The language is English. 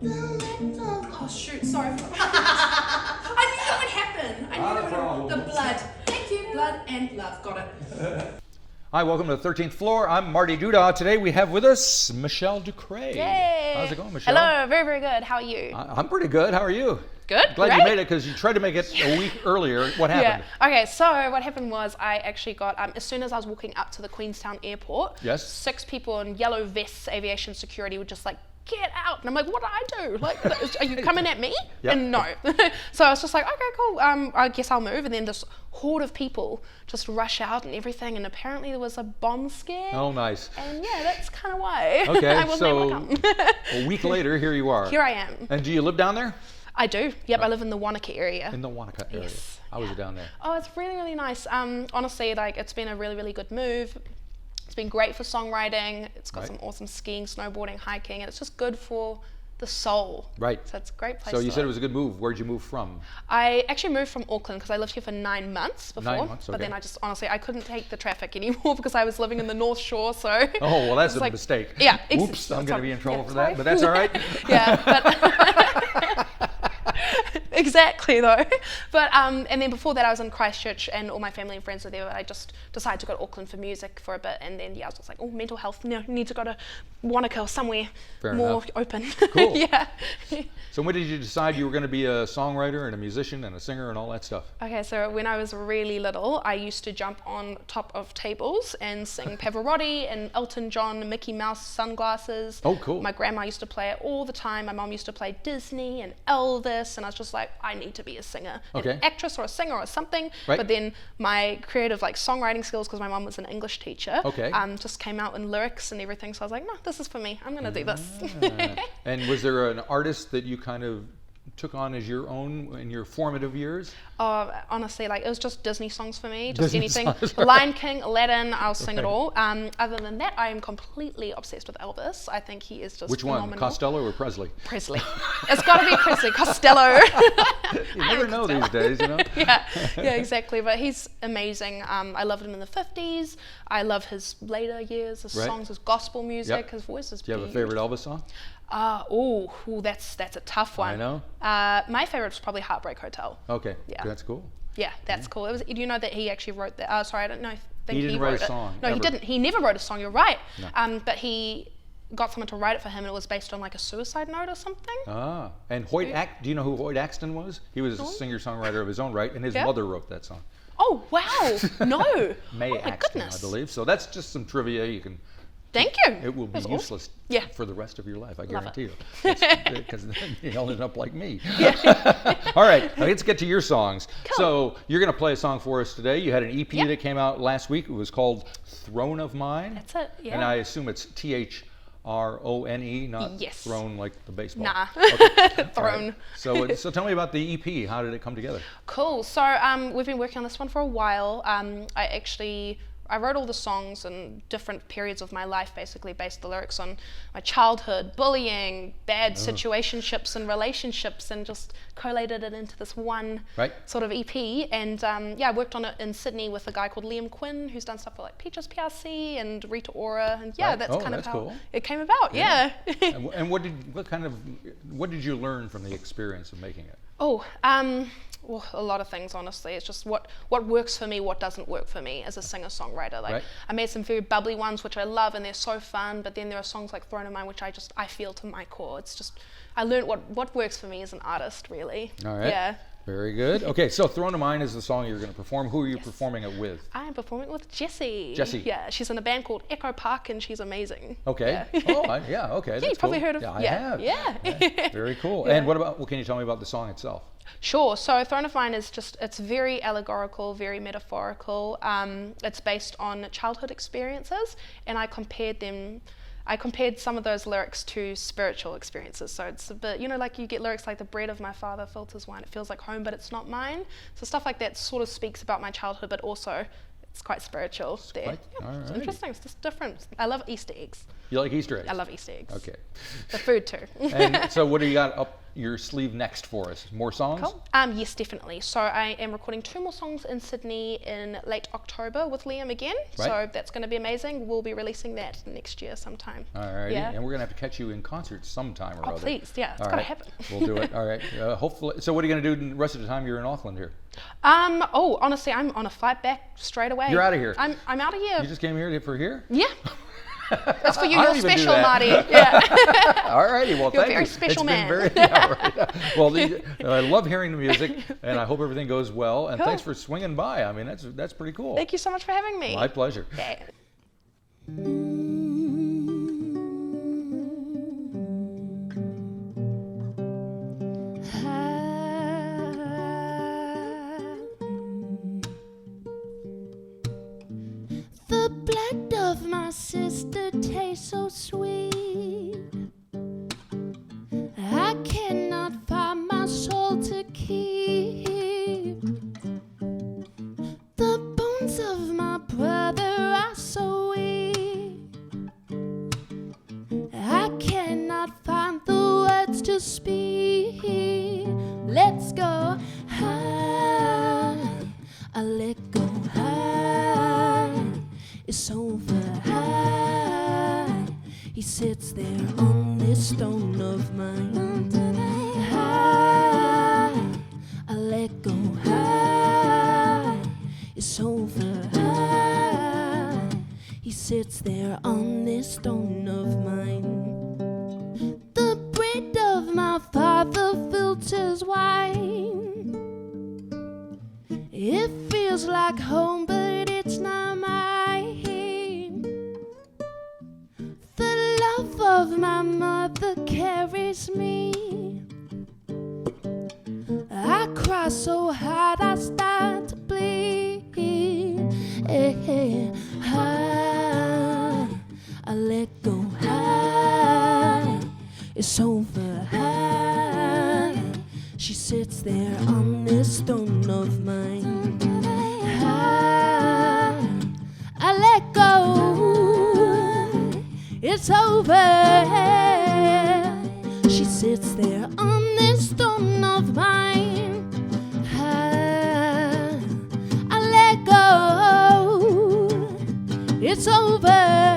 Oh shoot, sorry. I knew that would happen. I knew that would happen. The blood. Thank you, blood and love. Got it. Hi, welcome to the 13th floor. I'm Marty Duda. Today we have with us Michele Ducray. Yay! How's it going, Michele? Hello, very, very good. How are you? I'm pretty good. How are you? Good. Glad Great. you made it because you tried to make it a week earlier. What happened? Yeah. Okay, so what happened was I actually got, as soon as I was walking up to the Queenstown airport, Yes. 6 people in yellow vests, aviation security, were just like, get out. And I'm like, what did I do? Like, are you coming at me? Yep. And no. So I was just like, okay, cool. I guess I'll move. And then this horde of people just rush out and everything. And apparently there was a bomb scare. Oh, nice. And yeah, that's kind of why Okay, I wasn't able to come. a week later, here you are. Here I am. And do you live down there? I do. Yep, I live in the Wanaka area. In the Wanaka area. Yes. How was it down there? Oh, it's really, really nice. Honestly, like, it's been a really, really good move. It's been great for songwriting. It's got some awesome skiing, snowboarding, hiking, and it's just good for the soul. Right. So it's a great place So to you said it live. was a good move. Where'd you move from? I actually moved from Auckland because I lived here for 9 months before. 9 months, But okay. then I just, honestly, I couldn't take the traffic anymore because I was living in the North Shore, so. Oh, well, that's it's a like, mistake. Yeah. Oops, I'm going to be in trouble for sorry. that, but that's all right. Yeah, but exactly though. But and then before that I was in Christchurch and all my family and friends were there. But I just decided to go to Auckland for music for a bit, and then I was just like, oh, mental health, no, need to go to Wanaka or somewhere Fair more enough. open. Cool. Yeah. So when did you decide you were going to be a songwriter and a musician and a singer and all that stuff? Okay, so when I was really little, I used to jump on top of tables and sing Pavarotti and Elton John, Mickey Mouse sunglasses. Oh, cool. My grandma used to play it all the time. My mom used to play Disney and Elvis, and I was just like, I need to be a singer, Okay. an actress or a singer or something. Right. But then my creative like songwriting skills, because my mom was an English teacher, Okay. just came out in lyrics and everything. So I was like, no, this is for me. I'm gonna do this. And was there an artist that you kind of took on as your own in your formative years? Honestly, like, it was just Disney songs for me, just Disney anything. songs, Lion King, Aladdin, I'll sing it Okay. all. Other than that, I am completely obsessed with Elvis. I think he is just Which one, phenomenal. Costello or Presley? Presley. It's got to be Presley. Costello. You never know these days, you know? yeah, exactly. But he's amazing. I loved him in the 50s. I love his later years, his Right. songs, his gospel music, Yep. his voice is Do you have a favorite Elvis song? That's a tough one. I know. My favorite was probably Heartbreak Hotel. Okay, Yeah. that's cool. Yeah, that's cool. It was. Do you know that he actually wrote that? Sorry, I don't know. Think He didn't write a wrote it. song, No, ever. he didn't. He never wrote a song. You're right. No. But he got someone to write it for him, and it was based on like a suicide note or something. Ah, and do you know who Hoyt Axton was? He was a singer-songwriter of his own right, and his Yeah. mother wrote that song. Oh wow! No. May oh my Axton, goodness. I believe. So that's just some trivia you can. Thank you. It will be That's awesome. useless Yeah. for the rest of your life, I Love guarantee it. you. Because then you'll end up like me. All right, now let's get to your songs. Cool. So you're going to play a song for us today. You had an EP Yep. that came out last week. It was called Throne of Mine. That's it. Yeah. And I assume it's THRONE, not Yes. throne like the baseball. Nah. Okay. All Throne. right. So tell me about the EP. How did it come together? Cool. So we've been working on this one for a while. I wrote all the songs in different periods of my life, basically based the lyrics on my childhood, bullying, bad situationships and relationships, and just collated it into this one Right. sort of EP. And I worked on it in Sydney with a guy called Liam Quinn, who's done stuff for like Peaches PRC and Rita Ora, and Right. that's Oh, kind of that's how cool. it came about. Yeah. And what did you learn from the experience of making it? Well, a lot of things, honestly. It's just what works for me, what doesn't work for me as a singer-songwriter. Like, Right. I made some very bubbly ones, which I love, and they're so fun, but then there are songs like Throne of Mine, which I feel to my core. It's just, I learned what works for me as an artist, really. All right. Yeah. Very good. Okay, so Throne of Mine is the song you're going to perform. Who are you performing it with? I am performing with Jessie. Jessie. Yeah, she's in a band called Ekko Park, and she's amazing. Okay. Yeah. Okay. Yeah, That's you've probably cool. heard of. Yeah, I yeah. have. Yeah. Very cool. Yeah. And what can you tell me about the song itself? Sure. So Throne of Mine is it's very allegorical, very metaphorical. It's based on childhood experiences, and I compared some of those lyrics to spiritual experiences. So it's a bit, like you get lyrics like the bread of my father filters wine. It feels like home, but it's not mine. So stuff like that sort of speaks about my childhood, but also it's quite spiritual there. Quite- Yeah, it's alrighty. interesting. It's just different. I love Easter eggs. You like Easter eggs? I love Easter eggs. Okay. The food too. And so what do you got up your sleeve next for us? More songs? Cool. Yes, definitely. So I am recording 2 more songs in Sydney in late October with Liam again. Right. So that's going to be amazing. We'll be releasing that next year sometime. All right. Yeah. And we're going to have to catch you in concert sometime or Oh, other. please. Yeah, it's All got to right. happen. We'll do it. All right. Hopefully. So what are you going to do the rest of the time you're in Auckland here? Honestly, I'm on a flight back straight away. You're out of here. I'm out of here. You just came here for here? Yeah. That's for you. I You're don't even do special, that. Marty. Yeah. All righty, well, You're a thank very you. special It's man. Been very, yeah, right. Well, I love hearing the music, and I hope everything goes well. And Cool. thanks for swinging by. I mean, that's pretty cool. Thank you so much for having me. My pleasure. Okay. The blood of my sister tastes so sweet. I cannot find my soul to keep. The bones of my brother are so weak. I cannot find the words to speak. Let's go high. I let go high. It's over high. He sits there on this stone of mine. High. I let go high. It's over high. He sits there on this stone of mine. The bread of my father filters wine. It feels like home, but it's not mine. The love of my mother carries me. I cry so hard I start to bleed. High, I let go high. It's over high. She sits there on this stone of mine. High, I let go. It's over. She sits there on this stone of mine. High, I let go. It's over.